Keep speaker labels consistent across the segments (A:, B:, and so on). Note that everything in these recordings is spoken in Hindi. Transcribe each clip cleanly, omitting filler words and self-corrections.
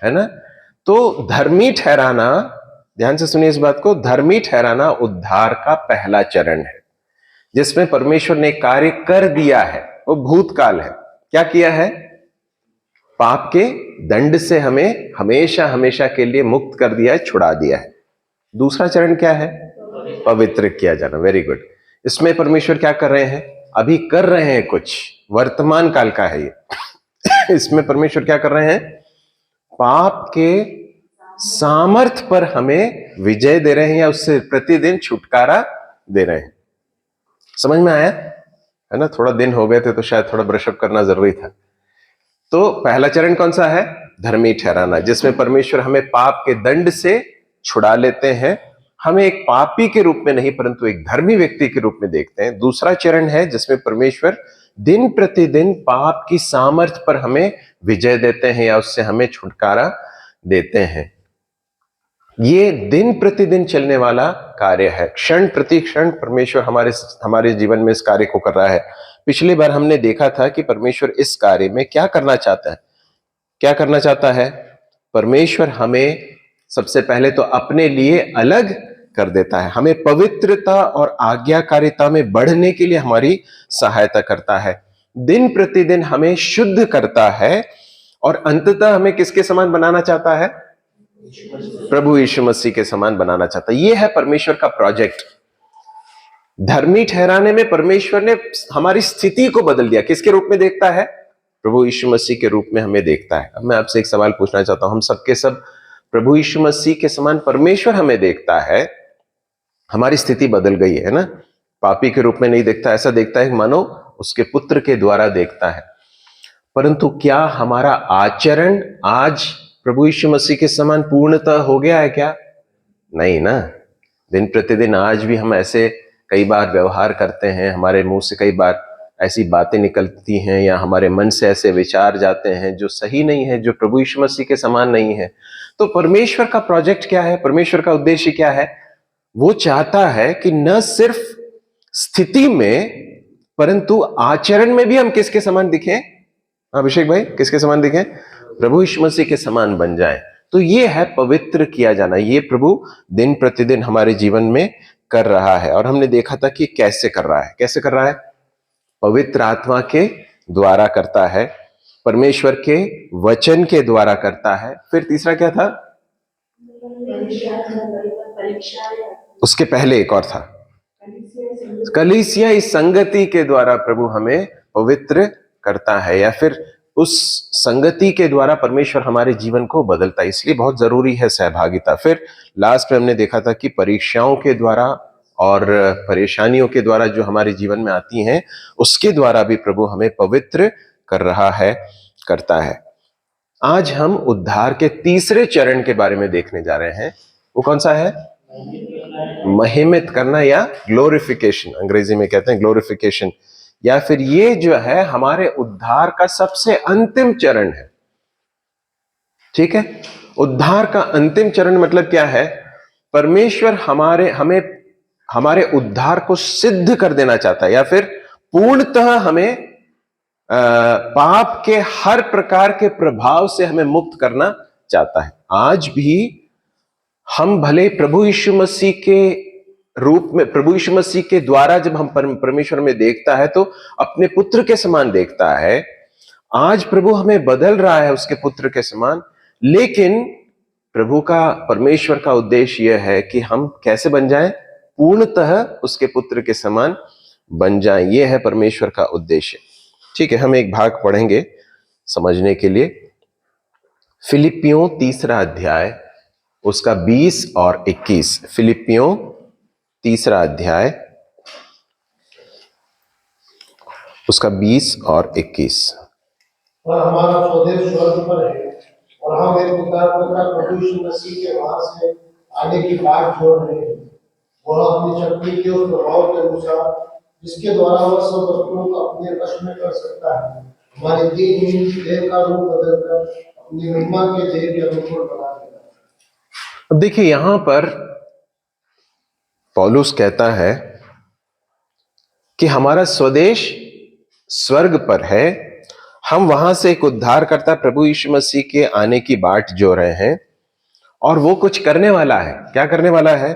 A: है ना। तो धर्मी ठहराना, ध्यान से सुनिए इस बात को, धर्मी ठहराना उद्धार का पहला चरण है जिसमें परमेश्वर ने कार्य कर दिया है। वो भूतकाल है। क्या किया है? पाप के दंड से हमें हमेशा हमेशा के लिए मुक्त कर दिया है, छुड़ा दिया है। दूसरा चरण क्या है? पवित्र किया जाना। Very good. इसमें परमेश्वर क्या कर रहे हैं? अभी कर रहे हैं कुछ, वर्तमान काल का है ये। इसमें परमेश्वर क्या कर रहे हैं? पाप के सामर्थ पर हमें विजय दे रहे हैं या उससे प्रतिदिन छुटकारा दे रहे हैं। समझ में आया है ना? थोड़ा दिन हो गए थे तो शायद थोड़ा ब्रशअप करना जरूरी था। तो पहला चरण कौन सा है? धर्मी ठहराना, जिसमें परमेश्वर हमें पाप के दंड से छुड़ा लेते हैं, हमें एक पापी के रूप में नहीं परंतु एक धर्मी व्यक्ति के रूप में देखते हैं। दूसरा चरण है जिसमें परमेश्वर दिन प्रतिदिन पाप की सामर्थ पर हमें विजय देते हैं या उससे हमें छुटकारा देते हैं। ये दिन प्रतिदिन चलने वाला कार्य है। क्षण प्रति क्षण परमेश्वर हमारे जीवन में इस कार्य को कर रहा है। पिछली बार हमने देखा था कि परमेश्वर इस कार्य में क्या करना चाहता है। क्या करना चाहता है? परमेश्वर हमें सबसे पहले तो अपने लिए अलग कर देता है, हमें पवित्रता और आज्ञाकारिता में बढ़ने के लिए हमारी सहायता करता है, दिन प्रतिदिन हमें शुद्ध करता है और अंततः हमें किसके समान बनाना चाहता है? प्रभु यीशु मसीह के समान बनाना चाहता है। यह है परमेश्वर का प्रोजेक्ट। धर्मी ठहराने में परमेश्वर ने हमारी स्थिति को बदल दिया। किसके रूप में देखता है? प्रभु यीशु मसीह के रूप में हमें देखता है। अब मैं आपसे एक सवाल पूछना चाहता हूं, हम सबके सब प्रभु यीशु मसीह के समान परमेश्वर हमें देखता है, हमारी स्थिति बदल गई है ना। पापी के रूप में नहीं देखता, ऐसा देखता है मानो उसके पुत्र के द्वारा देखता है। परंतु क्या हमारा आचरण आज प्रभु यीशु मसीह के समान पूर्णतः हो गया है क्या? नहीं ना। दिन प्रतिदिन आज भी हम ऐसे कई बार व्यवहार करते हैं, हमारे मुंह से कई बार ऐसी बातें निकलती हैं या हमारे मन से ऐसे विचार जाते हैं जो सही नहीं है, जो प्रभु यीशु मसीह के समान नहीं है। तो परमेश्वर का प्रोजेक्ट क्या है? परमेश्वर का उद्देश्य क्या है? वो चाहता है कि न सिर्फ स्थिति में परंतु आचरण में भी हम किसके समान दिखें? अभिषेक भाई, किसके समान दिखें? प्रभु यीशु मसीह के समान बन जाए। तो ये है पवित्र किया जाना। ये प्रभु दिन प्रतिदिन हमारे जीवन में कर रहा है और हमने देखा था कि कैसे कर रहा है। कैसे कर रहा है? पवित्र आत्मा के द्वारा करता है, परमेश्वर के वचन के द्वारा करता है। फिर तीसरा क्या था? उसके पहले एक और था, कलीसिया इस संगति के द्वारा प्रभु हमें पवित्र करता है, या फिर उस संगति के द्वारा परमेश्वर हमारे जीवन को बदलता है। इसलिए बहुत जरूरी है सहभागिता। फिर लास्ट में हमने देखा था कि परीक्षाओं के द्वारा और परेशानियों के द्वारा जो हमारे जीवन में आती हैं, उसके द्वारा भी प्रभु हमें पवित्र कर रहा है, करता है। आज हम उद्धार के तीसरे चरण के बारे में देखने जा रहे हैं। वो कौन सा है? महिमित करना या ग्लोरिफिकेशन, अंग्रेजी में कहते हैं ग्लोरिफिकेशन, या फिर ये जो है हमारे उद्धार का सबसे अंतिम चरण है। ठीक है? उद्धार का अंतिम चरण मतलब क्या है? परमेश्वर हमारे उद्धार को सिद्ध कर देना चाहता है या फिर पूर्णतः हमें पाप के हर प्रकार के प्रभाव से हमें मुक्त करना चाहता है। आज भी हम भले प्रभु यीशु मसीह के रूप में, प्रभु यीशु मसीह के द्वारा जब हम परमेश्वर में देखता है तो अपने पुत्र के समान देखता है। आज प्रभु हमें बदल रहा है उसके पुत्र के समान, लेकिन प्रभु का, परमेश्वर का उद्देश्य यह है कि हम कैसे बन जाएं? पूर्णतः उसके पुत्र के समान बन जाएं। यह है परमेश्वर का उद्देश्य। ठीक है, हम एक भाग पढ़ेंगे समझने के लिए। फिलिपियों तीसरा अध्याय, उसका 20 और 21। फिलिपियों तीसरा अध्याय, उसका 20 और 21।
B: और हमारा स्वदेश स्वर्ग पर है और हम एक पिता प्रभु यीशु मसीह के वहां से आने की बाट जोड़ रहे हैं। वह अपनी शक्ति के उस प्रभाव के अनुसार जिसके द्वारा वह सब वस्तुओं को अपने वश में कर सकता है, हमारे दीनहीन देह का रूप बदलकर अपनी महिमा के देह के अनुकूल बना देगा।
A: अब देखिए, यहां पर पौलुस कहता है कि हमारा स्वदेश स्वर्ग पर है, हम वहां से एक उद्धारकर्ता प्रभु यीशु मसीह के आने की बाट जो रहे हैं, और वो कुछ करने वाला है। क्या करने वाला है?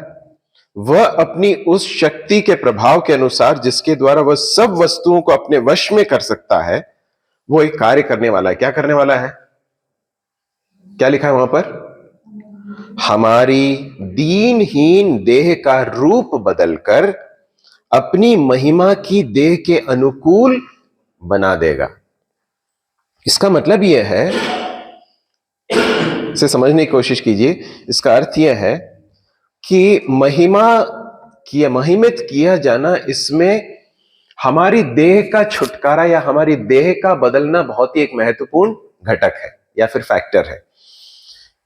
A: वह अपनी उस शक्ति के प्रभाव के अनुसार जिसके द्वारा वह सब वस्तुओं को अपने वश में कर सकता है, वो एक कार्य करने वाला है। क्या करने वाला है? क्या लिखा है वहां पर? हमारी दीनहीन देह का रूप बदलकर अपनी महिमा की देह के अनुकूल बना देगा। इसका मतलब यह है, इसे समझने की कोशिश कीजिए। इसका अर्थ यह है कि महिमित किया जाना, इसमें हमारी देह का छुटकारा या हमारी देह का बदलना बहुत ही एक महत्वपूर्ण घटक है या फिर फैक्टर है।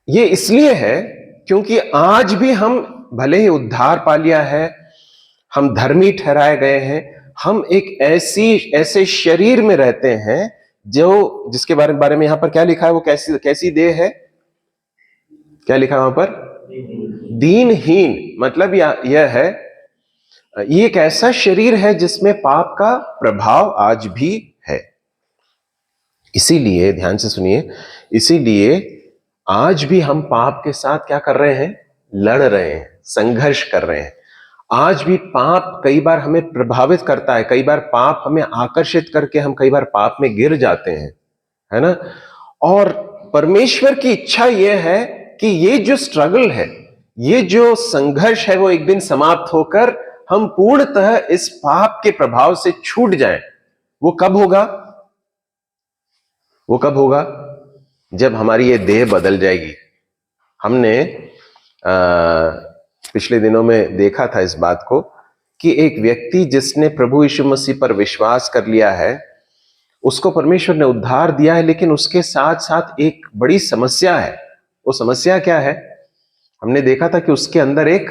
A: ये इसलिए है क्योंकि आज भी हम भले ही उद्धार पा लिया है, हम धर्मी ठहराए गए हैं, हम एक ऐसे शरीर में रहते हैं जिसके बारे में यहां पर क्या लिखा है? वो कैसी देह है? क्या लिखा है वहां पर? दीनहीन। मतलब यह है, ये एक ऐसा शरीर है जिसमें पाप का प्रभाव आज भी है। इसीलिए ध्यान से सुनिए, इसीलिए आज भी हम पाप के साथ क्या कर रहे हैं? लड़ रहे हैं, संघर्ष कर रहे हैं। आज भी पाप कई बार हमें प्रभावित करता है, कई बार पाप हमें आकर्षित करके हम कई बार पाप में गिर जाते हैं, है ना? और परमेश्वर की इच्छा यह है कि ये जो स्ट्रगल है, ये जो संघर्ष है, वो एक दिन समाप्त होकर हम पूर्णतः इस पाप के प्रभाव से छूट जाएं। वो कब होगा? वो कब होगा? जब हमारी ये देह बदल जाएगी। हमने पिछले दिनों में देखा था इस बात को कि एक व्यक्ति जिसने प्रभु यीशु मसीह पर विश्वास कर लिया है, उसको परमेश्वर ने उद्धार दिया है, लेकिन उसके साथ साथ एक बड़ी समस्या है। वो समस्या क्या है? हमने देखा था कि उसके अंदर एक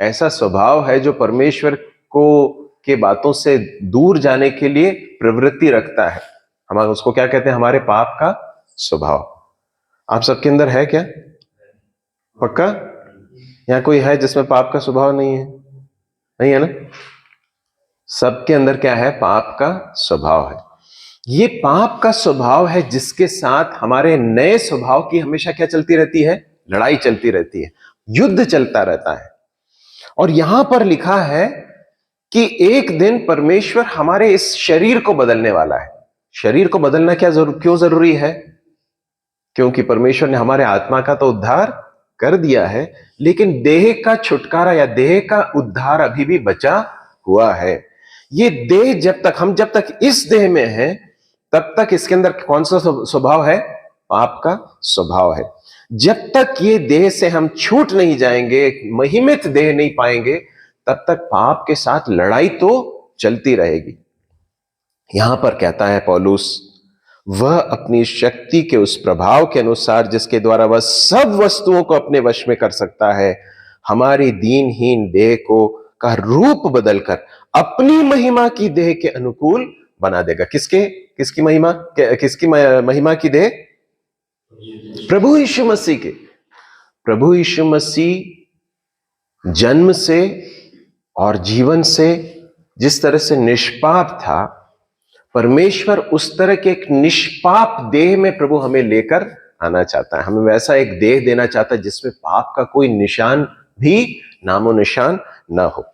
A: ऐसा स्वभाव है जो परमेश्वर को के बातों से दूर जाने के लिए प्रवृत्ति रखता है। हम उसको क्या कहते हैं? हमारे पाप का स्वभाव। आप सबके अंदर है क्या? पक्का? या कोई है जिसमें पाप का स्वभाव नहीं है? नहीं है ना? सबके अंदर क्या है? पाप का स्वभाव है। ये पाप का स्वभाव है जिसके साथ हमारे नए स्वभाव की हमेशा क्या चलती रहती है? लड़ाई चलती रहती है, युद्ध चलता रहता है। और यहां पर लिखा है कि एक दिन परमेश्वर हमारे इस शरीर को बदलने वाला है। शरीर को बदलना क्यों जरूरी है? क्योंकि परमेश्वर ने हमारे आत्मा का तो उद्धार कर दिया है, लेकिन देह का छुटकारा या देह का उद्धार अभी भी बचा हुआ है। ये देह जब तक इस देह में है, तब तक इसके अंदर कौन सा स्वभाव है? पाप का स्वभाव है। जब तक ये देह से हम छूट नहीं जाएंगे, महिमित देह नहीं पाएंगे, तब तक पाप के साथ लड़ाई तो चलती रहेगी। यहां पर कहता है पौलुस, वह अपनी शक्ति के उस प्रभाव के अनुसार जिसके द्वारा वह सब वस्तुओं को अपने वश में कर सकता है, हमारी दीनहीन देह को का रूप बदलकर अपनी महिमा की देह के अनुकूल बना देगा। किसकी महिमा की देह? प्रभु यीशु मसीह के। प्रभु यीशु मसीह जन्म से और जीवन से जिस तरह से निष्पाप था, परमेश्वर उस तरह के एक निष्पाप देह में प्रभु हमें लेकर आना चाहता है। हमें वैसा एक देह देना चाहता है जिसमें पाप का कोई निशान भी, नामो निशान न हो।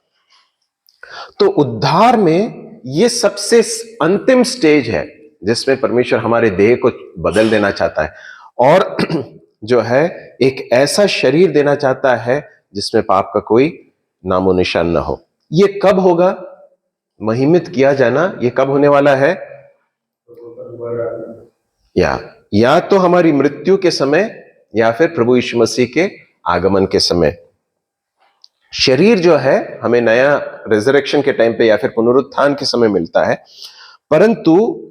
A: तो उद्धार में यह सबसे अंतिम स्टेज है जिसमें परमेश्वर हमारे देह को बदल देना चाहता है और जो है एक ऐसा शरीर देना चाहता है जिसमें पाप का कोई नामो निशान न हो। यह कब होगा? महिमित किया जाना ये कब होने वाला है? या तो हमारी मृत्यु के समय या फिर प्रभु यीशु मसीह के आगमन के समय। शरीर जो है हमें नया रिजरेक्शन के टाइम पे या फिर पुनरुत्थान के समय मिलता है, परंतु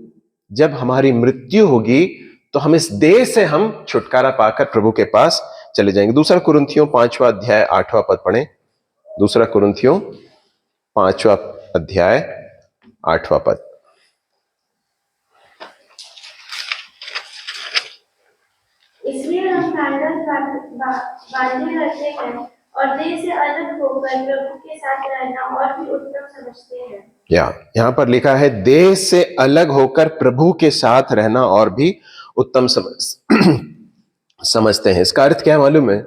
A: जब हमारी मृत्यु होगी तो हम इस देह से हम छुटकारा पाकर प्रभु के पास चले जाएंगे। दूसरा कुरिन्थियों 5वां अध्याय 8वां पद पढ़ें। दूसरा कुरिन्थियों 5वां अध्याय 8वां पद।
C: इसलिए हम ढाढ़स बांधे रहते हैं और देह से अलग होकर प्रभु के साथ रहना और भी उत्तम समझते हैं।
A: यहाँ पर लिखा है देह से अलग होकर प्रभु के साथ रहना और भी उत्तम समझते हैं। इसका अर्थ क्या मालूम है?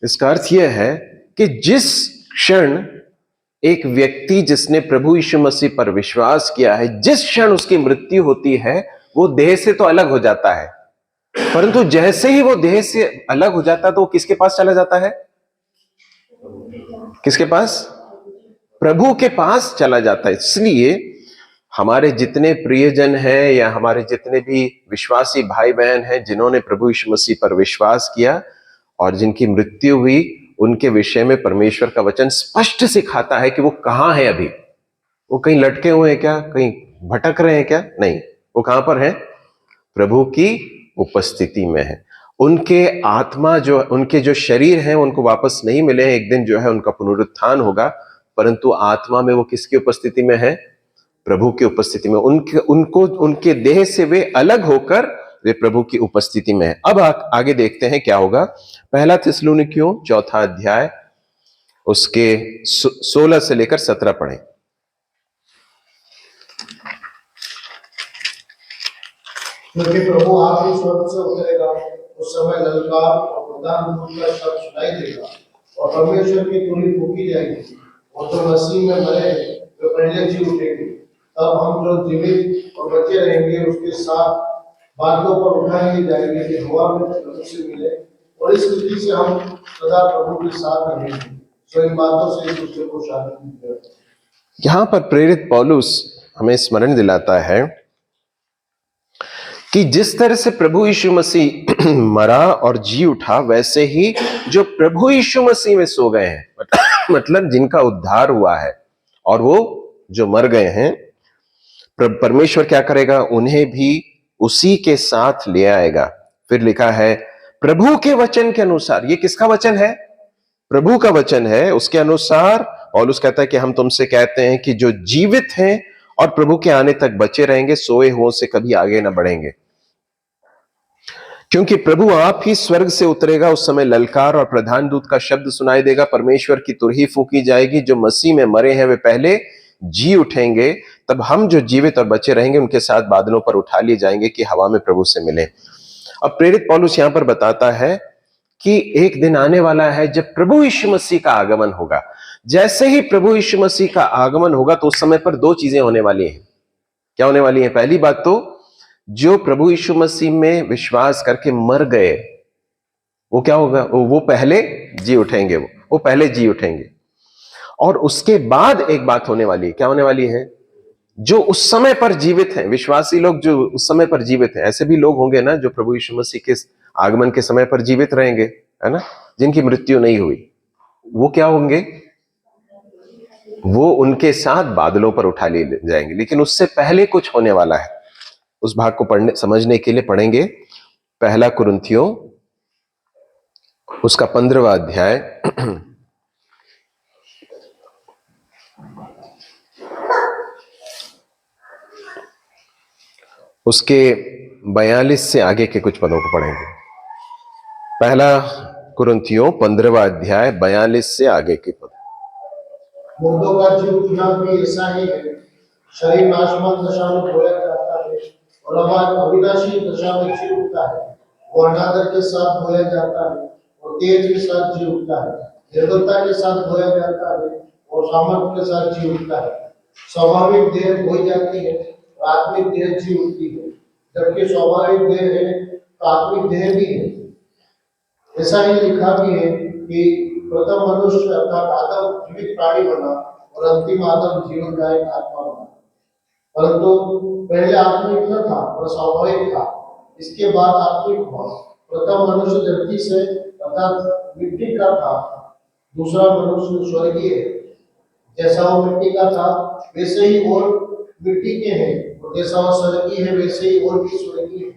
A: इसका अर्थ यह है कि जिस क्षण एक व्यक्ति जिसने प्रभु यीशु मसीह पर विश्वास किया है, जिस क्षण उसकी मृत्यु होती है, वो देह से तो अलग हो जाता है, परंतु जैसे ही वो देह से अलग हो जाता है तो वो किसके पास चला जाता है? किसके पास? प्रभु के पास चला जाता है। इसलिए हमारे जितने प्रियजन हैं या हमारे जितने भी विश्वासी भाई बहन हैं जिन्होंने प्रभु यीशु मसीह पर विश्वास किया और जिनकी मृत्यु हुई, उनके विषय में परमेश्वर का वचन स्पष्ट सिखाता है कि वो कहां है अभी। वो कहीं लटके हुए हैं क्या? कहीं भटक रहे हैं क्या? नहीं, वो कहां पर है? प्रभु की उपस्थिति में है। उनके आत्मा जो, उनके जो शरीर हैं उनको वापस नहीं मिले हैं, एक दिन जो है उनका पुनरुत्थान होगा, परंतु आत्मा में वो किसकी उपस्थिति में है? प्रभु की उपस्थिति में। उनके देह से वे अलग होकर वे प्रभु की उपस्थिति में है। अब आगे देखते हैं क्या होगा। पहला थिस्सलुनीकियों 4 अध्याय उसके 16 से लेकर 17 पढ़ें।
B: क्योंकि प्रभु आप ही स्वर्ग से उतरेगा, उस समय ललकार और प्रधान दूत का शब्द सुनाई देगा और परमेश्वर की तुरही फूंकी जाएगी और जो मसीह में मरे हैं वे पहले जी उठेंगे। तब हम जो जीवित और बचे रहेंगे उसके साथ बादलों पर उठाए लिए जाएंगे कि हवा में प्रभु से मिले और इस रीति से हम सदा प्रभु के साथ रहेंगे। सो इन बातों से एक दूसरे को शांति दीजिए।
A: यहां पर प्रेरित पौलुस हमें स्मरण दिलाता है कि जिस तरह से प्रभु यीशु मसीह मरा और जी उठा, वैसे ही जो प्रभु यीशु मसीह में सो गए हैं, मतलब जिनका उद्धार हुआ है और वो जो मर गए हैं, परमेश्वर क्या करेगा? उन्हें भी उसी के साथ ले आएगा। फिर लिखा है प्रभु के वचन के अनुसार। ये किसका वचन है? प्रभु का वचन है। उसके अनुसार पौलुस कहता है कि हम तुमसे कहते हैं कि जो जीवित हैं और प्रभु के आने तक बचे रहेंगे, सोए हुओं से कभी आगे ना बढ़ेंगे, क्योंकि प्रभु आप ही स्वर्ग से उतरेगा। उस समय ललकार और प्रधान दूत का शब्द सुनाई देगा, परमेश्वर की तुरही फूंकी जाएगी। जो मसीह में मरे हैं वे पहले जी उठेंगे, तब हम जो जीवित और बचे रहेंगे उनके साथ बादलों पर उठा लिए जाएंगे कि हवा में प्रभु से मिले। अब प्रेरित पौलुस यहां पर बताता है कि एक दिन आने वाला है जब प्रभु यीशु मसीह का आगमन होगा। जैसे ही प्रभु यीशु मसीह का आगमन होगा तो उस समय पर 2 चीजें होने वाली हैं। क्या होने वाली हैं? पहली बात तो जो प्रभु यीशु मसीह में विश्वास करके मर गए, वो क्या होगा? वो पहले जी उठेंगे। वो पहले जी उठेंगे। और उसके बाद एक बात होने वाली है। क्या होने वाली है? जो उस समय पर जीवित हैं, विश्वासी लोग जो उस समय पर जीवित हैं, ऐसे भी लोग होंगे ना जो प्रभु यीशु मसीह के आगमन के समय पर जीवित रहेंगे, है ना, जिनकी मृत्यु नहीं हुई। वो क्या होंगे? वो उनके साथ बादलों पर उठा लिए जाएंगे। लेकिन उससे पहले कुछ होने वाला है। उस भाग को समझने के लिए पढ़ेंगे पहला कुरिन्थियों उसका 15वां अध्याय उसके 42 से आगे के कुछ पदों को पढ़ेंगे। पहला कुरिन्थियों 15वां अध्याय 42 से आगे के पद।
B: मुर्दों का जी उठना भी ऐसा ही है। शरीर नाशवान दशा में खोया जाता है और हमारा अविनाशी दशा में जी उठता है। वो अनादर के साथ खोया जाता है और तेज के साथ जी उठता है। निर्बलता के साथ खोया जाता है और सामर्थ्य के साथ जी उठता है। स्वाभाविक देह खोई जाती है और आत्मिक देह जी उठती है। जबकि स्वाभाविक देह है तो आत्मिक देह भी है। ऐसा ही लिखा भी है कि प्रथम मनुष्य अर्थात आदम जीवित प्राणी बना और अंतिम आदम जीवनदायक आत्मा बना। परंतु पहले आत्मिक न था और स्वाभाविक था, इसके बाद आत्मिक हुआ। प्रथम मनुष्य धरती से अर्थात मिट्टी का था, दूसरा मनुष्य स्वर्गीय है। जैसा वो मिट्टी का था वैसे ही और मिट्टी के हैं, और जैसा वो स्वर्गीय है वैसे ही और भी स्वर्गीय है।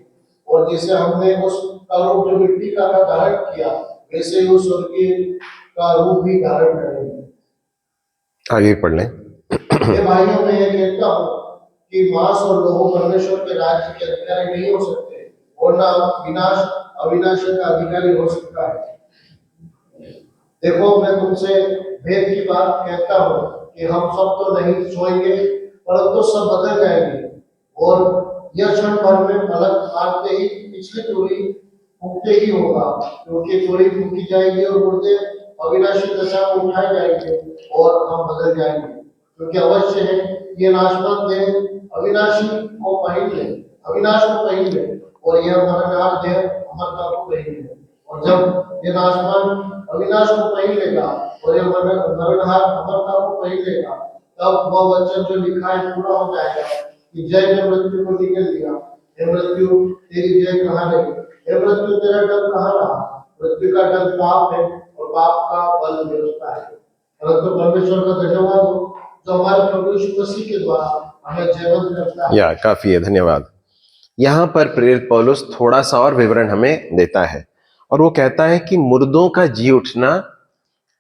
B: और जैसे हमने उस रूप जो मिट्टी का धारण किया वैसे ही उस स्वर्गीय का रूप भी धारण करेंगे।
A: आगे पढ़ लें।
B: ये भाइयों में यह कहता हूँ कि मांस और लोहो परमेश्वर के राज्य के अधिकारी नहीं हो सकते और ना विनाश अविनाशी का अधिकारी हो सकता है। देखो मैं तुमसे भेद की बात कहता हूँ कि हम सब तो नहीं सोएंगे, परंतु सब बदल जाएंगे, और यह क्षण भर में पलक मारते ही पिछली तुरही फूंकते ही होगा, क्योंकि तुरही फूंकी जाएगी और मुर्दे अविनाशी दशा में उठाए जाएंगे और हम बदल जाएंगे, क्योंकि अवश्य है ये नाशवान देह अविनाशी को पहन ले, अविनाश को पहन ले, और यह मरणहार देह अमरता को पहन ले। और जब ये नाशवान अविनाश को पहन लेगा और यह मरणहार अमरता को पहन लेगा, तब वह वचन जो लिखा है पूरा हो जाएगा कि जय ने मृत्यु को निकल दिया, हे मृत्यु तेरी जय कहाँ रही, हे मृत्यु तेरा डर कहाँ रहा। मृत्यु का डर पाप है और पाप का बल व्यवस्था है। परंतु परमेश्वर का धन्यवाद हो जो हमारे प्रभु यीशु मसीह के द्वारा हमें जीवन करता है।
A: या काफी है, धन्यवाद। यहां पर प्रेरित पौलुस थोड़ा सा और विवरण हमें देता है और वो कहता है कि मुर्दों का जी उठना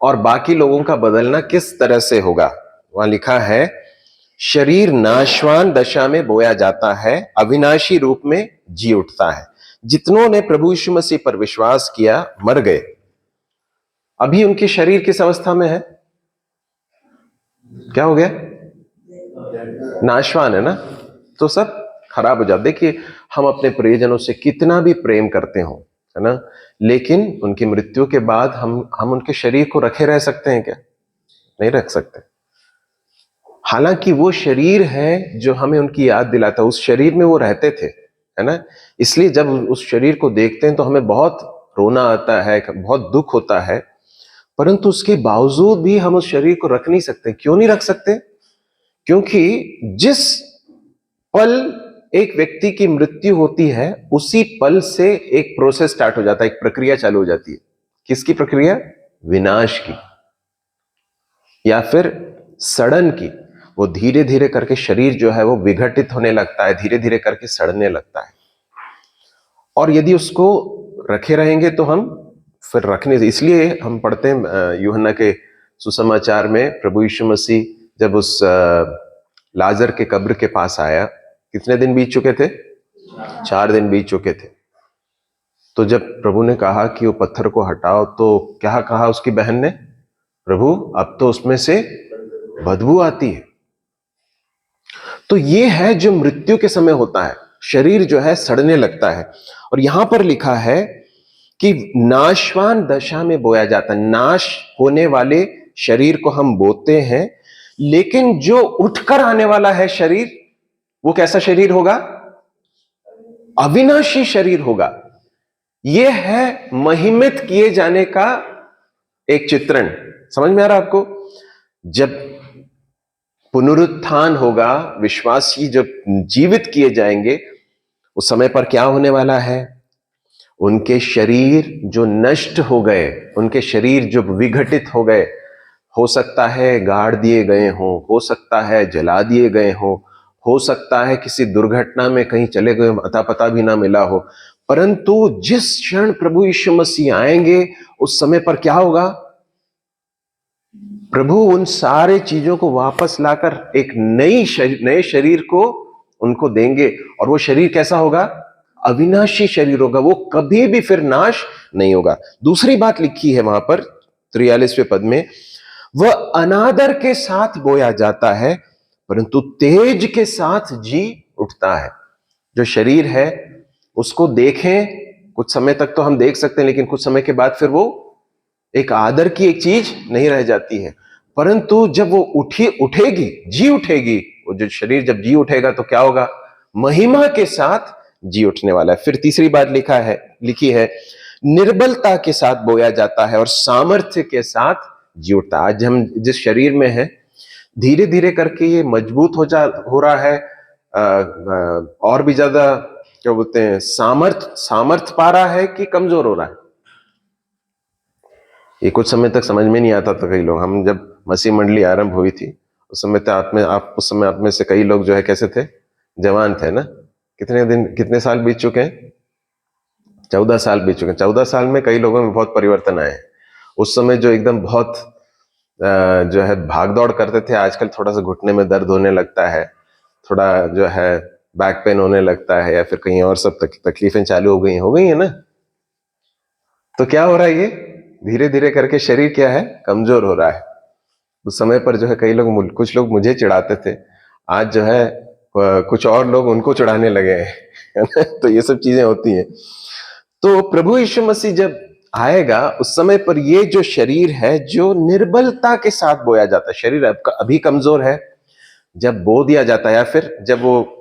A: और बाकी लोगों का बदलना किस तरह से होगा। वहां लिखा है शरीर नाशवान दशा में बोया जाता है, अविनाशी रूप में जी उठता है। जितनों ने प्रभु यीशु मसीह पर विश्वास किया मर गए, अभी उनके शरीर किस अवस्था में है? क्या हो गया? नाशवान है ना, तो सब खराब हो जाता। देखिए हम अपने प्रियजनों से कितना भी प्रेम करते हो, है ना, लेकिन उनकी मृत्यु के बाद हम उनके शरीर को रखे रह सकते हैं क्या? नहीं रख सकते। हालांकि वो शरीर है जो हमें उनकी याद दिलाता है, उस शरीर में वो रहते थे, है ना। इसलिए जब उस शरीर को देखते हैं तो हमें बहुत रोना आता है, बहुत दुख होता है, परंतु उसके बावजूद भी हम उस शरीर को रख नहीं सकते। क्यों नहीं रख सकते? क्योंकि जिस पल एक व्यक्ति की मृत्यु होती है उसी पल से एक प्रोसेस स्टार्ट हो जाता है, एक प्रक्रिया चालू हो जाती है। किसकी प्रक्रिया? विनाश की या फिर सड़न की। वो धीरे धीरे करके शरीर जो है वो विघटित होने लगता है, धीरे धीरे करके सड़ने लगता है। और यदि उसको रखे रहेंगे तो हम फिर रखने, इसलिए हम पढ़ते हैं यूहन्ना के सुसमाचार में प्रभु यीशु मसीह जब उस लाजर के कब्र के पास आया, कितने दिन बीत चुके थे? 4 दिन बीत चुके थे। तो जब प्रभु ने कहा कि वो पत्थर को हटाओ, तो क्या कहा उसकी बहन ने? प्रभु अब तो उसमें से बदबू आती है। तो ये है जो मृत्यु के समय होता है, शरीर जो है सड़ने लगता है। और यहां पर लिखा है कि नाशवान दशा में बोया जाता है, नाश होने वाले शरीर को हम बोते हैं, लेकिन जो उठकर आने वाला है शरीर, वो कैसा शरीर होगा? अविनाशी शरीर होगा। यह है महिमित किए जाने का एक चित्रण। समझ में आ रहा आपको? जब पुनरुत्थान होगा, विश्वासी जब जीवित किए जाएंगे, उस समय पर क्या होने वाला है? उनके शरीर जो नष्ट हो गए, उनके शरीर जो विघटित हो गए, हो सकता है गाड़ दिए गए हों, हो सकता है जला दिए गए हों, हो सकता है किसी दुर्घटना में कहीं चले गए, अता पता भी ना मिला हो, परंतु जिस क्षण प्रभु यीशु मसीह आएंगे उस समय पर क्या होगा? प्रभु उन सारे चीजों को वापस लाकर एक नए शरीर को उनको देंगे, और वो शरीर कैसा होगा? अविनाशी शरीर होगा, वो कभी भी फिर नाश नहीं होगा। दूसरी बात लिखी है वहां पर 43वें पद में, वह अनादर के साथ बोया जाता है परंतु तेज के साथ जी उठता है। जो शरीर है उसको देखें, कुछ समय तक तो हम देख सकते हैं, लेकिन कुछ समय के बाद फिर वो एक आदर की एक चीज नहीं रह जाती है। परंतु जब वो उठेगी, जी उठेगी, वो जो शरीर जब जी उठेगा तो क्या होगा? महिमा के साथ जी उठने वाला है। फिर तीसरी बात लिखी है निर्बलता के साथ बोया जाता है और सामर्थ्य के साथ जी उठता है। आज हम जिस शरीर में है, धीरे धीरे करके ये मजबूत हो रहा है, और भी ज्यादा क्या बोलते हैं, सामर्थ पा रहा है कि कमजोर हो रहा है? ये कुछ समय तक समझ में नहीं आता था। कई लोग, हम जब मसीह मंडली आरंभ हुई थी उस समय आप में से कई लोग जो है कैसे थे? जवान थे ना। कितने साल बीत चुके हैं? 14 साल बीत चुके हैं। 14 साल में कई लोगों में बहुत परिवर्तन आए हैं। उस समय जो एकदम बहुत जो है भाग दौड़ करते थे, आजकल थोड़ा सा घुटने में दर्द होने लगता है, थोड़ा जो है बैक पेन होने लगता है, या फिर कहीं और सब तकलीफें चालू हो गई है ना। तो क्या हो रहा है? ये धीरे धीरे करके शरीर क्या है, कमजोर हो रहा है। उस समय पर जो है कई लोग, कुछ लोग मुझे चिढ़ाते थे, आज जो है कुछ और लोग उनको चिढ़ाने लगे हैं, है ना? तो ये सब चीजें होती हैं। तो प्रभु यीशु मसीह जब आएगा उस समय पर ये जो शरीर है जो निर्बलता के साथ बोया जाता है, शरीर अभी कमजोर है, जब बो दिया जाता है या फिर जब वो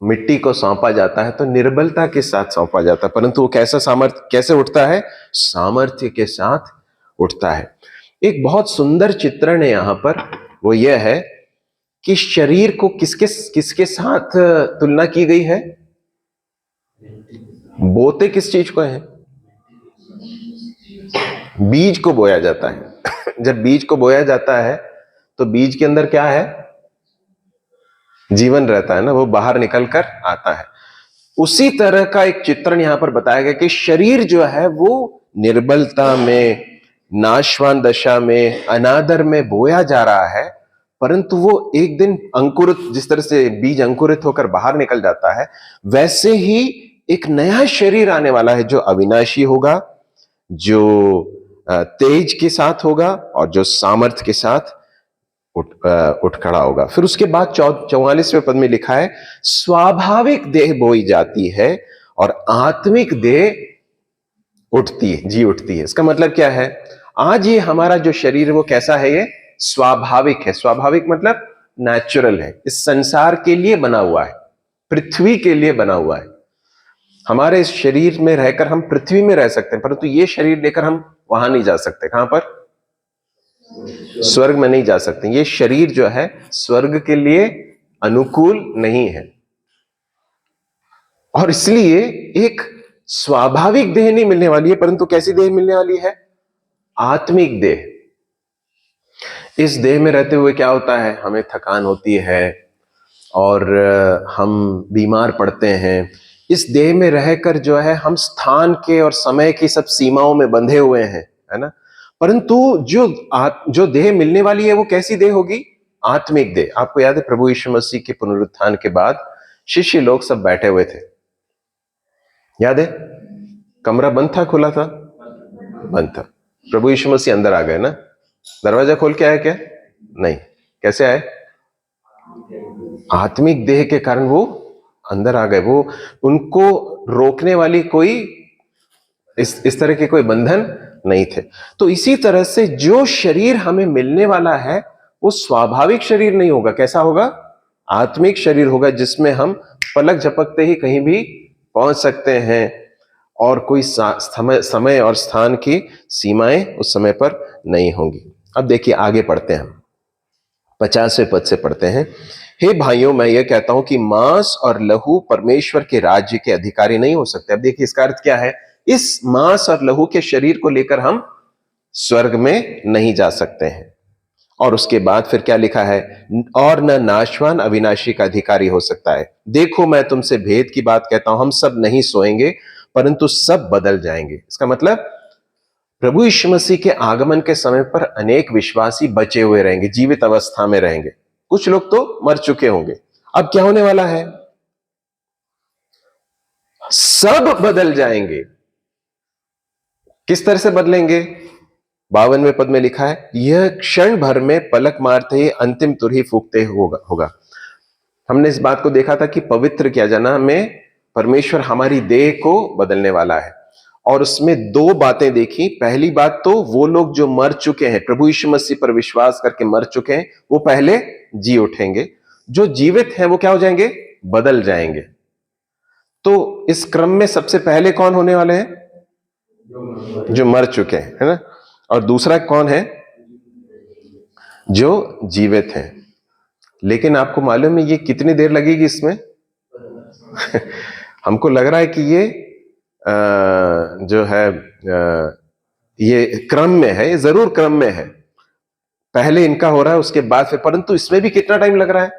A: मिट्टी को सौंपा जाता है तो निर्बलता के साथ सौंपा जाता है, परंतु वो कैसे उठता है, सामर्थ्य के साथ उठता है। एक बहुत सुंदर चित्रण है यहां पर, वो यह है कि शरीर को किसके किसके साथ तुलना की गई है, बोते किस चीज को है, बीज को बोया जाता है। जब बीज को बोया जाता है तो बीज के अंदर क्या है, जीवन रहता है ना, वो बाहर निकल कर आता है। उसी तरह का एक चित्रण यहां पर बताया गया कि शरीर जो है वो निर्बलता में, नाशवान दशा में, अनादर में बोया जा रहा है, परंतु वो एक दिन अंकुरित, जिस तरह से बीज अंकुरित होकर बाहर निकल जाता है, वैसे ही एक नया शरीर आने वाला है जो अविनाशी होगा, जो तेज के साथ होगा और जो सामर्थ्य के साथ उठ खड़ा होगा। फिर उसके बाद 44वें पद में लिखा है, स्वाभाविक देह बोई जाती है और आत्मिक देह उठती है, जी उठती है। इसका मतलब क्या है, आज ये हमारा जो शरीर है वो कैसा है, ये स्वाभाविक है। स्वाभाविक मतलब नेचुरल है, इस संसार के लिए बना हुआ है, पृथ्वी के लिए बना हुआ है। हमारे इस शरीर में रहकर हम पृथ्वी में रह सकते हैं, परंतु ये शरीर लेकर हम वहां नहीं जा सकते। कहां पर, स्वर्ग में नहीं जा सकते। ये शरीर जो है स्वर्ग के लिए अनुकूल नहीं है, और इसलिए एक स्वाभाविक देह नहीं मिलने वाली है, परंतु कैसी देह मिलने वाली है, आत्मिक देह। इस देह में रहते हुए क्या होता है, हमें थकान होती है और हम बीमार पड़ते हैं। इस देह में रहकर जो है हम स्थान के और समय की सब सीमाओं में बंधे हुए हैं, है ना। परंतु जो देह मिलने वाली है वो कैसी देह होगी, आत्मिक देह। आपको याद है प्रभु यीशु मसीह के पुनरुत्थान के बाद शिष्य लोग सब बैठे हुए थे, याद है, कमरा बंद था, खुला था, बंद था। प्रभु यीशु मसीह अंदर आ गए ना, दरवाजा खोल के आए क्या, नहीं, कैसे आए, आत्मिक देह के कारण वो अंदर आ गए। वो उनको रोकने वाली कोई इस तरह के कोई बंधन नहीं थे। तो इसी तरह से जो शरीर हमें मिलने वाला है वो स्वाभाविक शरीर नहीं होगा, कैसा होगा, आत्मिक शरीर होगा, जिसमें हम पलक झपकते ही कहीं भी पहुंच सकते हैं और कोई समय और स्थान की सीमाएं उस समय पर नहीं होंगी। अब देखिए आगे पढ़ते हैं, हम 50वें पद से पढ़ते हैं। हे भाइयों, मैं यह कहता हूं कि मांस और लहू परमेश्वर के राज्य के अधिकारी नहीं हो सकते। अब देखिए इसका अर्थ क्या है, इस मांस और लहू के शरीर को लेकर हम स्वर्ग में नहीं जा सकते हैं। और उसके बाद फिर क्या लिखा है, और न नाशवान अविनाशी का अधिकारी हो सकता है। देखो मैं तुमसे भेद की बात कहता हूं, हम सब नहीं सोएंगे परंतु सब बदल जाएंगे। इसका मतलब प्रभु यीशु मसीह के आगमन के समय पर अनेक विश्वासी बचे हुए रहेंगे, जीवित अवस्था में रहेंगे। कुछ लोग तो मर चुके होंगे। अब क्या होने वाला है, सब बदल जाएंगे। किस तरह से बदलेंगे, 52वें पद में लिखा है, यह क्षण भर में पलक मारते ही अंतिम तुरही फूंकते होगा। हमने इस बात को देखा था कि पवित्र किया जाना में परमेश्वर हमारी देह को बदलने वाला है, और उसमें दो बातें देखी। पहली बात तो वो लोग जो मर चुके हैं, प्रभु यीशु मसीह पर विश्वास करके मर चुके हैं, वो पहले जी उठेंगे। जो जीवित हैं वो क्या हो जाएंगे, बदल जाएंगे। तो इस क्रम में सबसे पहले कौन होने वाले हैं, जो मर चुके हैं, है ना। और दूसरा कौन है, जो जीवित हैं। लेकिन आपको मालूम है ये कितनी देर लगेगी इसमें हमको लग रहा है कि ये जो है ये क्रम में है, ये जरूर क्रम में है, पहले इनका हो रहा है उसके बाद फिर, परंतु इसमें भी कितना टाइम लग रहा है,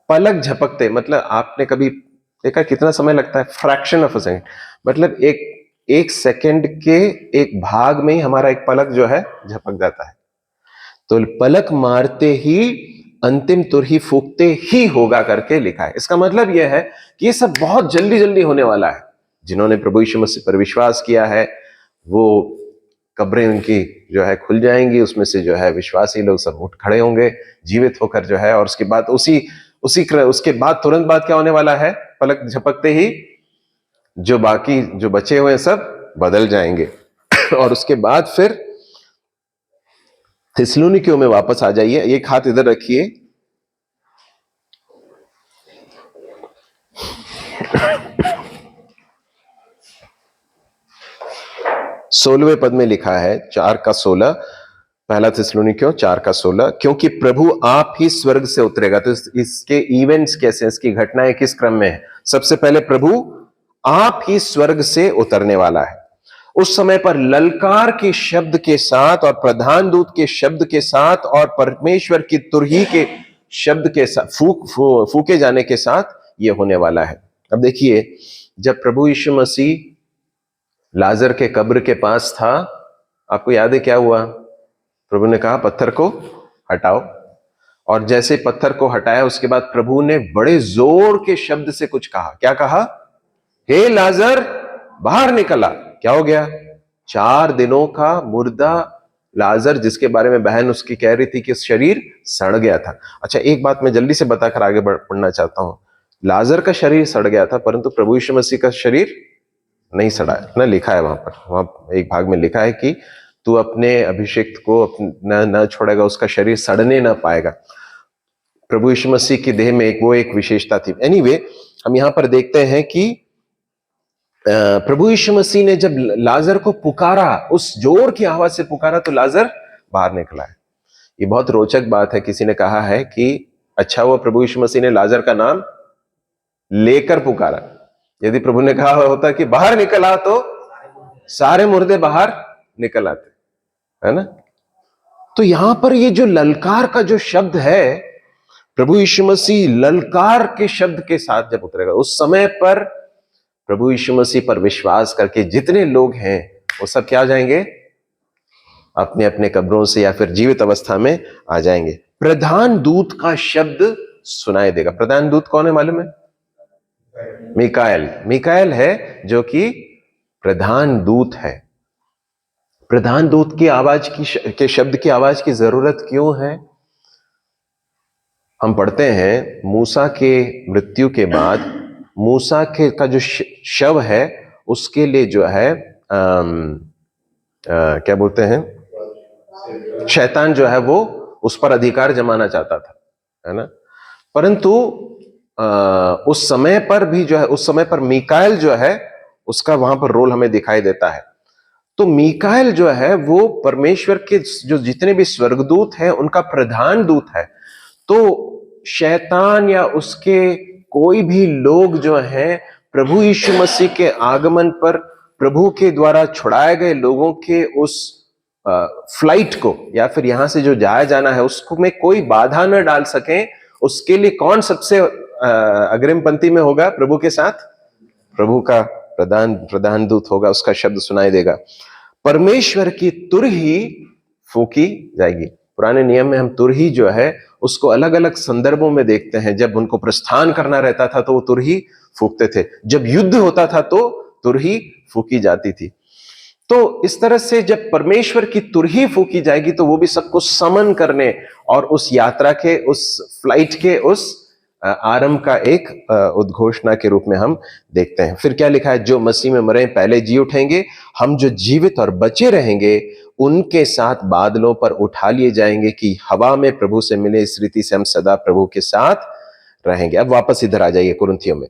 A: पलक झपकते। मतलब आपने कभी देखा कितना समय लगता है, फ्रैक्शन ऑफ अ सेकंड, मतलब एक सेकंड के एक भाग में ही हमारा एक पलक जो है झपक जाता है। तो पलक मारते ही अंतिम तुरही फूंकते ही होगा करके लिखा है। इसका मतलब यह है कि ये सब बहुत जल्दी जल्दी होने वाला है। जिन्होंने प्रभु यीशु मसीह पर विश्वास किया है वो कब्रें उनकी जो है खुल जाएंगी, उसमें से जो है विश्वासी लोग सब उठ खड़े होंगे जीवित होकर जो है, और उसके बाद उसके बाद तुरंत बाद क्या होने वाला है, पलक झपकते ही जो बचे हुए सब बदल जाएंगे। और उसके बाद फिर थिस्सलुनीकियों में वापस आ जाइए, एक हाथ इधर रखिए, सोलहवें पद में लिखा है 4:16, पहला थिस्सलुनीकियों 4:16, क्योंकि प्रभु आप ही स्वर्ग से उतरेगा। तो इसके इवेंट्स कैसे, इसकी घटनाएं किस क्रम में है? सबसे पहले प्रभु आप ही स्वर्ग से उतरने वाला है। उस समय पर ललकार के शब्द के साथ और प्रधान दूत के शब्द के साथ और परमेश्वर की तुरही के शब्द के साथ, फूके जाने के साथ यह होने वाला है। अब देखिए, जब प्रभु यीशु मसीह लाजर के कब्र के पास था, आपको याद है क्या हुआ? प्रभु ने कहा पत्थर को हटाओ, और जैसे पत्थर को हटाया उसके बाद प्रभु ने बड़े जोर के शब्द से कुछ कहा। क्या कहा? हे लाजर बाहर निकला। क्या हो गया? 4 दिनों का मुर्दा लाजर, जिसके बारे में बहन उसकी कह रही थी कि शरीर सड़ गया था। अच्छा, एक बात मैं जल्दी से बताकर आगे बढ़ना चाहता हूं। लाजर का शरीर सड़ गया था, परंतु प्रभु यीशु मसीह का शरीर नहीं सड़ा है ना। लिखा है वहां एक भाग में लिखा है कि तू अपने अभिषेक को न छोड़ेगा, उसका शरीर सड़ने ना पाएगा। प्रभु यीशु मसीह की देह में एक विशेषता थी। एनीवे, हम यहां पर देखते हैं कि प्रभु यीशु मसीह ने जब लाजर को पुकारा, उस जोर की आवाज से पुकारा, तो लाजर बाहर निकला है। ये बहुत रोचक बात है। किसी ने कहा है कि अच्छा हुआ प्रभु यीशु मसीह ने लाजर का नाम लेकर पुकारा। यदि प्रभु ने कहा होता कि बाहर निकल आ, तो सारे मुर्दे बाहर निकल आते, है ना। तो यहां पर ये जो ललकार का जो शब्द है, प्रभु यीशु मसीह ललकार के शब्द के साथ जब उतरेगा, उस समय पर प्रभु यीशु मसीह पर विश्वास करके जितने लोग हैं वो सब क्या आ जाएंगे? अपने अपने कब्रों से या फिर जीवित अवस्था में आ जाएंगे। प्रधान दूत का शब्द सुनाई देगा। प्रधान दूत कौन है मालूम है? मिकाएल है, जो कि प्रधान दूत है। प्रधान दूत की आवाज के शब्द की आवाज की जरूरत क्यों है? हम पढ़ते हैं मूसा के मृत्यु के बाद मूसा का जो शव है, उसके लिए जो है क्या बोलते हैं, शैतान जो है वो उस पर अधिकार जमाना चाहता था, है ना। परंतु उस समय पर भी जो है, उस समय पर मिकाएल जो है उसका वहां पर रोल हमें दिखाई देता है। तो मिकाएल जो है वो परमेश्वर के जो जितने भी स्वर्गदूत हैं उनका प्रधान दूत है। तो शैतान या उसके कोई भी लोग जो हैं, प्रभु यीशु मसीह के आगमन पर प्रभु के द्वारा छुड़ाए गए लोगों के उस फ्लाइट को या फिर यहां से जो जाया जाना है उसको में कोई बाधा न डाल सके, उसके लिए कौन सबसे अग्रिम पंक्ति में होगा प्रभु के साथ? प्रभु का प्रधान दूत होगा, उसका शब्द सुनाई देगा। परमेश्वर की तुरही फूकी जाएगी। पुराने नियम में हम तुरही जो है उसको अलग अलग संदर्भों में देखते हैं। जब उनको प्रस्थान करना रहता था तो वो तुरही फूकते थे, जब युद्ध होता था तो तुरही फूकी जाती थी। तो इस तरह से जब परमेश्वर की तुरही फूकी जाएगी तो वो भी सबको समन करने और उस यात्रा के, उस फ्लाइट के, उस आरंभ का एक उद्घोषणा के रूप में हम देखते हैं। फिर क्या लिखा है? जो मसीह में मरे पहले जी उठेंगे, हम जो जीवित और बचे रहेंगे उनके साथ बादलों पर उठा लिए जाएंगे कि हवा में प्रभु से मिले, इस रीति से हम सदा प्रभु के साथ रहेंगे। अब वापस इधर आ जाइए कुरिन्थियों में।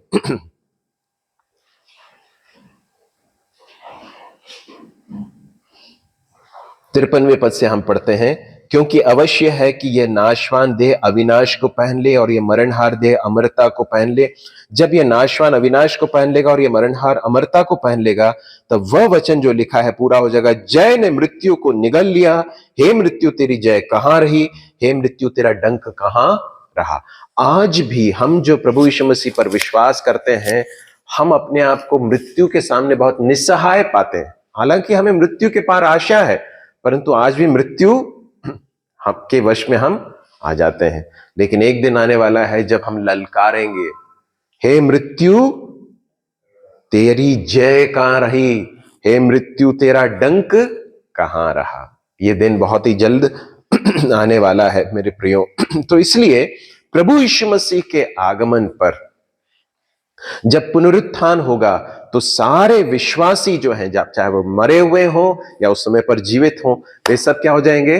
A: 53वें पद से हम पढ़ते हैं, क्योंकि अवश्य है कि यह नाशवान देह अविनाश को पहन ले और यह मरणहार देह अमरता को पहन ले। जब यह नाशवान अविनाश को पहन लेगा और यह मरणहार अमरता को पहन लेगा, तब वह वचन जो लिखा है पूरा हो जाएगा, जय ने मृत्यु को निगल लिया। हे मृत्यु तेरी जय कहां रही? हे मृत्यु तेरा डंक कहां रहा? आज भी हम जो प्रभु यीशु मसीह पर विश्वास करते हैं, हम अपने आप को मृत्यु के सामने बहुत निस्सहाय पाते हैं। हालांकि हमें मृत्यु के पार आशा है, परंतु आज भी मृत्यु के वश में हम आ जाते हैं। लेकिन एक दिन आने वाला है जब हम ललकारेंगे, हे मृत्यु तेरी जय कहां रही? हे मृत्यु तेरा डंक कहां रहा। ये दिन बहुत ही जल्द आने वाला है मेरे प्रियो। तो इसलिए प्रभु यीशु मसीह के आगमन पर जब पुनरुत्थान होगा तो सारे विश्वासी जो हैं, चाहे वो मरे हुए हों या उस समय पर जीवित हों, वे सब क्या हो जाएंगे?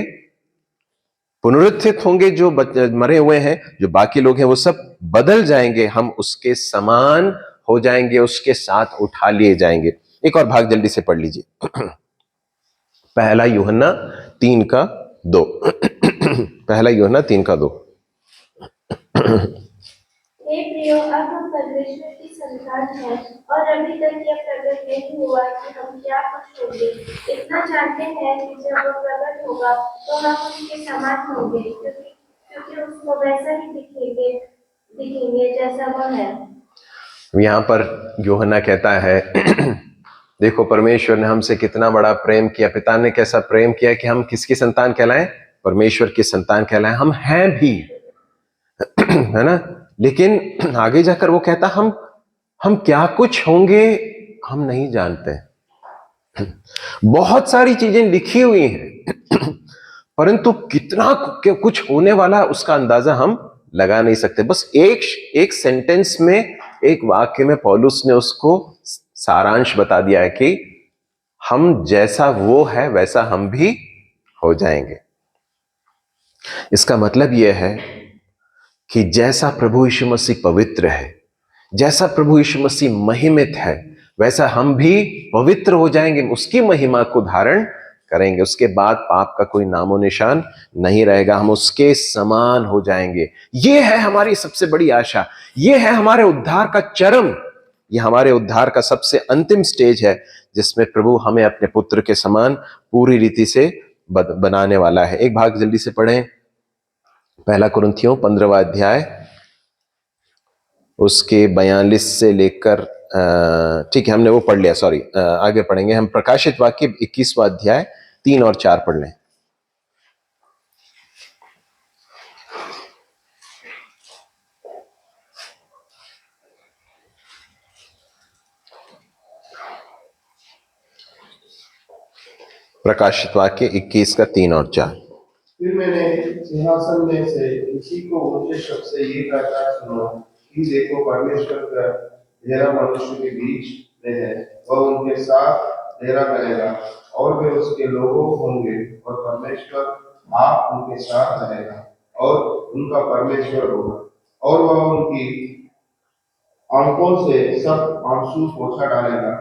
A: पुनरुत्थित होंगे। जो मरे हुए हैं, जो बाकी लोग हैं, वो सब बदल जाएंगे, हम उसके समान हो जाएंगे, उसके साथ उठा लिए जाएंगे। एक और भाग जल्दी से पढ़ लीजिए, पहला यूहन्ना 3:2। पहला यूहन्ना 3:2।
C: हे प्रियो, अब हम परमेश्वर की संतान हैं और अभी तक यह प्रकट नहीं हुआ कि हम क्या कुछ होंगे। इतना जानते हैं कि जब वह प्रकट होगा तो हम उसके समान होंगे, क्योंकि उसको वैसा ही दिखेंगे जैसा वह है।
A: यहां पर यूहन्ना कहता है देखो, परमेश्वर ने हमसे कितना बड़ा प्रेम किया, पिता ने कैसा प्रेम किया कि हम किसकी संतान कहलाएं? परमेश्वर की संतान कहलाएं। हम हैं भी, है ना? लेकिन आगे जाकर वो कहता हम क्या कुछ होंगे हम नहीं जानते। बहुत सारी चीजें लिखी हुई हैं परंतु कितना कुछ होने वाला है उसका अंदाजा हम लगा नहीं सकते। बस एक सेंटेंस में, एक वाक्य में पौलुस ने उसको सारांश बता दिया है कि हम जैसा वो है वैसा हम भी हो जाएंगे। इसका मतलब यह है कि जैसा प्रभु यीशु मसीह पवित्र है, जैसा प्रभु यीशु मसीह महिमित है, वैसा हम भी पवित्र हो जाएंगे, उसकी महिमा को धारण करेंगे। उसके बाद पाप का कोई नामो निशान नहीं रहेगा, हम उसके समान हो जाएंगे। ये है हमारी सबसे बड़ी आशा, ये है हमारे उद्धार का चरम, ये हमारे उद्धार का सबसे अंतिम स्टेज है, जिसमें प्रभु हमें अपने पुत्र के समान पूरी रीति से बनाने वाला है। एक भाग जल्दी से पढ़ें, पहला कुरिन्थियों 15वां अध्याय, उसके 42 से लेकर, ठीक है हमने वो पढ़ लिया, सॉरी, आगे पढ़ेंगे हम। प्रकाशित वाक्य 21वां अध्याय 3 और 4 पढ़ लें। प्रकाशित वाक्य 21 का 3 और 4।
B: फिर मैंने सिंहासन में से किसी को ऊंचे शब्द से ये कहता सुना कि देखो, परमेश्वर का डेरा मनुष्य के बीच में है, वह उनके साथ डेरा करेगा और वे उसके लोगों होंगे और परमेश्वर आप उनके साथ रहेगा और उनका परमेश्वर होगा और वह उनकी आंखों से सब आंसू पोंछा डालेगा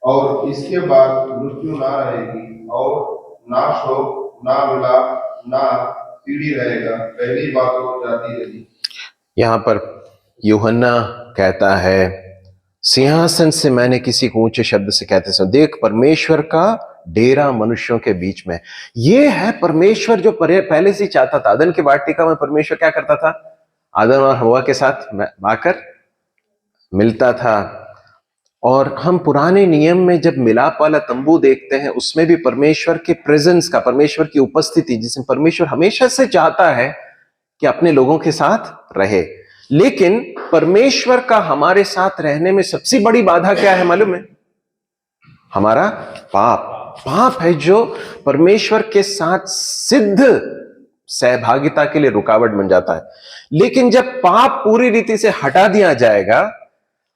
B: और इसके बाद मृत्यु ना रहेगी और ना शोक, ना विलाप, ना पीड़ी रहेगा, पहली बात हो जाती रही।
A: यहां पर यूहन्ना कहता है, सिंहासन से मैंने किसी को ऊंचे शब्द से कहते सुना, देख परमेश्वर का डेरा मनुष्यों के बीच में। ये है परमेश्वर जो पहले से चाहता था। आदम की वाटिका में परमेश्वर क्या करता था? आदम और हवा के साथ आकर मिलता था। और हम पुराने नियम में जब मिलाप वाला तंबू देखते हैं, उसमें भी परमेश्वर के प्रेजेंस का, परमेश्वर की उपस्थिति, जिसमें परमेश्वर हमेशा से चाहता है कि अपने लोगों के साथ रहे। लेकिन परमेश्वर का हमारे साथ रहने में सबसे बड़ी बाधा क्या है मालूम है? हमारा पाप। पाप है जो परमेश्वर के साथ सिद्ध सहभागिता के लिए रुकावट बन जाता है। लेकिन जब पाप पूरी रीति से हटा दिया जाएगा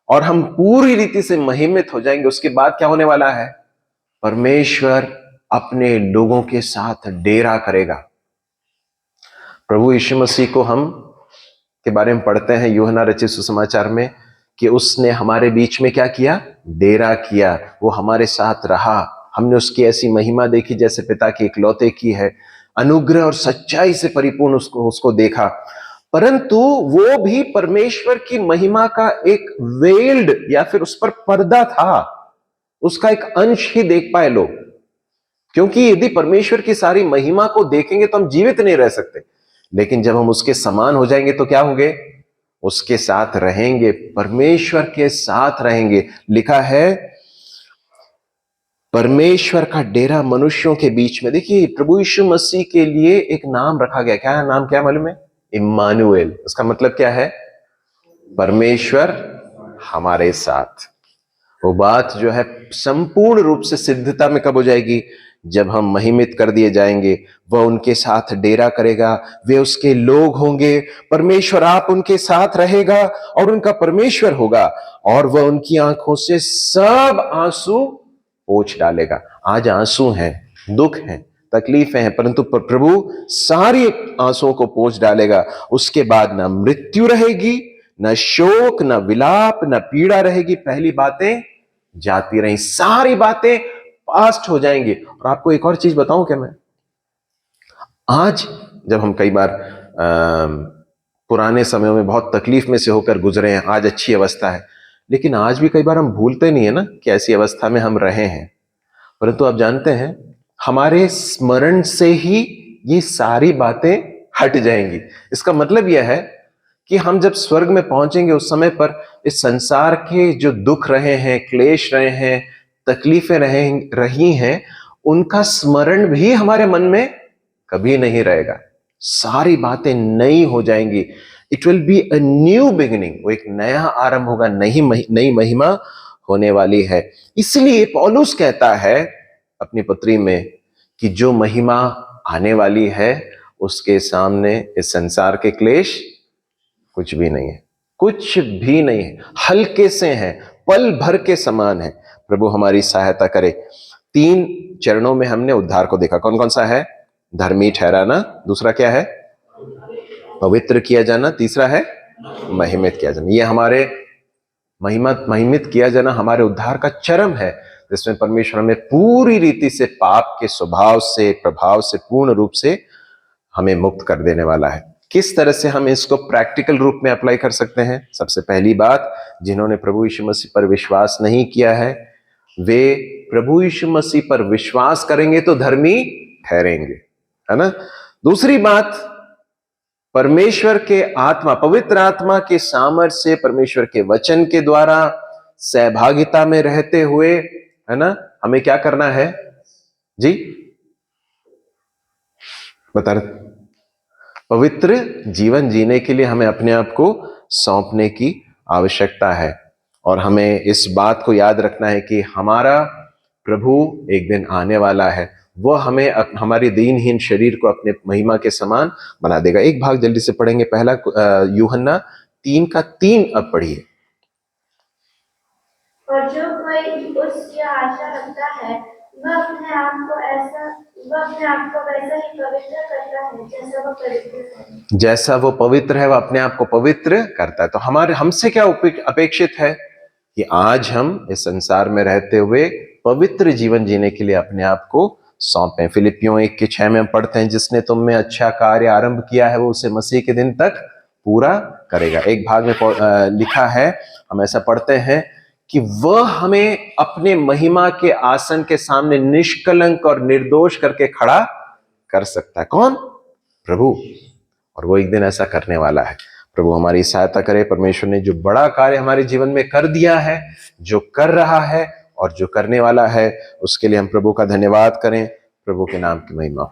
A: और हम पूरी रीति से महिमित हो जाएंगे, उसके बाद क्या होने वाला है? परमेश्वर अपने लोगों के साथ डेरा करेगा। प्रभु यीशु मसीह को हम के बारे में पढ़ते हैं यूहन्ना रचित सुसमाचार में कि उसने हमारे बीच में क्या किया? डेरा किया। वो हमारे साथ रहा, हमने उसकी ऐसी महिमा देखी जैसे पिता की इकलौते की है, अनुग्रह और सच्चाई से परिपूर्ण उसको देखा। परंतु वो भी परमेश्वर की महिमा का एक वेल्ड या फिर उस पर पर्दा था, उसका एक अंश ही देख पाए लोग। क्योंकि यदि परमेश्वर की सारी महिमा को देखेंगे तो हम जीवित नहीं रह सकते, लेकिन जब हम उसके समान हो जाएंगे तो क्या होंगे? उसके साथ रहेंगे, परमेश्वर के साथ रहेंगे। लिखा है परमेश्वर का डेरा मनुष्यों के बीच में। देखिए प्रभु यीशु मसीह के लिए एक नाम रखा गया। क्या है नाम? क्या मालूम है? इम्मानुएल। उसका मतलब क्या है? परमेश्वर हमारे साथ। वो बात जो है संपूर्ण रूप से सिद्धता में कब हो जाएगी? जब हम महिमित कर दिए जाएंगे। वह उनके साथ डेरा करेगा, वे उसके लोग होंगे, परमेश्वर आप उनके साथ रहेगा और उनका परमेश्वर होगा, और वह उनकी आंखों से सब आंसू पोंछ डालेगा। आज आंसू हैं, दुख हैं, तकलीफें हैं, परंतु प्रभु सारी आंसुओं को पोंछ डालेगा। उसके बाद ना मृत्यु रहेगी, न शोक, न विलाप, न पीड़ा रहेगी। पहली बातें जाती रही, सारी बातें पास्ट हो जाएंगी। और आपको एक और चीज बताऊं क्या मैं? आज जब हम कई बार पुराने समयों में बहुत तकलीफ में से होकर गुजरे हैं, आज अच्छी अवस्था है, लेकिन आज भी कई बार हम भूलते नहीं है ना कि ऐसी अवस्था में हम रहे हैं। परंतु आप जानते हैं, हमारे स्मरण से ही ये सारी बातें हट जाएंगी। इसका मतलब यह है कि हम जब स्वर्ग में पहुंचेंगे उस समय पर इस संसार के जो दुख रहे हैं, क्लेश रहे हैं, तकलीफें रही हैं, उनका स्मरण भी हमारे मन में कभी नहीं रहेगा। सारी बातें नई हो जाएंगी। It will be a new beginning. वो एक नया आरंभ होगा, नई महिमा होने वाली है। इसलिए पौलुस कहता है अपनी पत्री में कि जो महिमा आने वाली है उसके सामने इस संसार के क्लेश कुछ भी नहीं है, कुछ भी नहीं है, हल्के से हैं, पल भर के समान है। प्रभु हमारी सहायता करे। 3 चरणों में हमने उद्धार को देखा। कौन कौन सा है? धर्मी ठहराना, दूसरा क्या है? पवित्र किया जाना, तीसरा है महिमित किया जाना। ये हमारे महिमित किया जाना हमारे उद्धार का चरम है, जिसमें परमेश्वर हमें पूरी रीति से पाप के स्वभाव से, प्रभाव से पूर्ण रूप से हमें मुक्त कर देने वाला है। किस तरह से हम इसको प्रैक्टिकल रूप में अप्लाई कर सकते हैं? सबसे पहली बात, जिन्होंने प्रभु यीशु मसीह पर विश्वास नहीं किया है, वे प्रभु यीशु मसीह पर विश्वास करेंगे तो धर्मी ठहरेंगे, है ना। दूसरी बात, परमेश्वर के आत्मा, पवित्र आत्मा के सामर्थ्य से, परमेश्वर के वचन के द्वारा सहभागिता में रहते हुए, है ना, हमें क्या करना है जी? बता रहे, पवित्र जीवन जीने के लिए हमें अपने आप को सौंपने की आवश्यकता है। और हमें इस बात को याद रखना है कि हमारा प्रभु एक दिन आने वाला है, वह हमें हमारे दीनहीन शरीर को अपने महिमा के समान बना देगा। एक भाग जल्दी से पढ़ेंगे, पहला यूहन्ना 3:3 अब पढ़िए।
C: और जो कोई उसकी आशा रखता है वह अपने आप को वैसा ही पवित्र करता है जैसा वह पवित्र है।
A: जैसा वो पवित्र है वह अपने आप को पवित्र करता है। तो हमसे क्या अपेक्षित है कि आज हम इस संसार में रहते हुए पवित्र जीवन जीने के लिए अपने आप को सौंपें। फिलिपियों 1:6 में हम पढ़ते हैं, जिसने तुम में अच्छा कार्य आरंभ किया है वो उसे मसीह के दिन तक पूरा करेगा। एक भाग में लिखा है, हम ऐसा पढ़ते हैं कि वह हमें अपने महिमा के आसन के सामने निष्कलंक और निर्दोष करके खड़ा कर सकता है। कौन? प्रभु। और वो एक दिन ऐसा करने वाला है। प्रभु हमारी सहायता करे। परमेश्वर ने जो बड़ा कार्य हमारे जीवन में कर दिया है, जो कर रहा है और जो करने वाला है, उसके लिए हम प्रभु का धन्यवाद करें। प्रभु के नाम की महिमा।